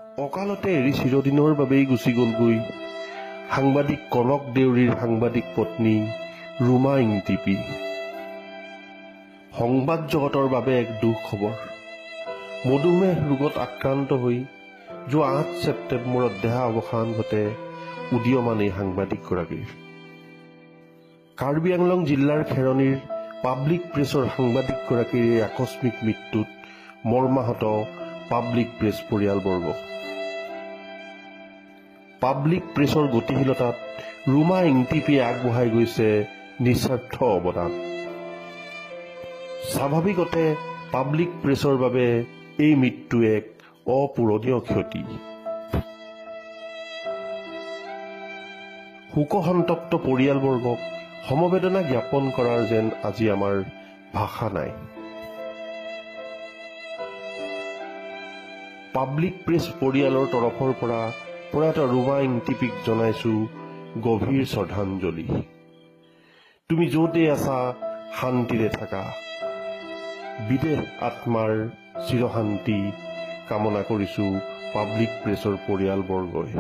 অকালতে এৰি চিৰদিনৰ বাবেই গুচি গ'লগৈ সাংবাদিক কনক দেউৰীৰ সাংবাদিক পত্নী ৰুমা ইংটিপি। সংবাদ জগতৰ বাবে এক দুখ খবৰ। মধুমেহ ৰোগত আক্ৰান্ত হৈ যোৱা 8 ছেপ্টেম্বৰত দেহা অৱসান ঘটে উদীয়মান এই সাংবাদিকগৰাকীৰ। কাৰ্বি আংলং জিলাৰ খেৰণীৰ পাব্লিক প্ৰেছৰ সাংবাদিকগৰাকীৰ এই আকস্মিক মৃত্যুত মৰ্মাহত পাব্লিক প্ৰেছ পৰিয়ালবৰ্গ। পাব্লিক প্ৰেছৰ গতিশীলতাত ৰুমা ইংটিপিয়ে আগবঢ়াই গৈছে নিস্বাৰ্থ অৱদান। স্বাভাৱিকতে পাব্লিক প্ৰেছৰ বাবে এই মৃত্যু এক অপূৰণীয় ক্ষতি। শোকসন্তপ্ত পৰিয়ালবৰ্গক সমবেদনা জ্ঞাপন কৰাৰ যেন আজি আমাৰ ভাষা নাই। পাব্লিক প্ৰেছ পৰিয়ালৰ তৰফৰ পৰা প্ৰয়াত ৰুমা ইংটিপিক জনাইছো গভীৰ শ্ৰদ্ধাঞ্জলি। তুমি য'তেই আছা শান্তিৰে থাকা। বিদেহ আত্মাৰ চিৰশান্তি কামনা কৰিছো পাব্লিক প্ৰেছৰ পৰিয়ালবৰ্গই।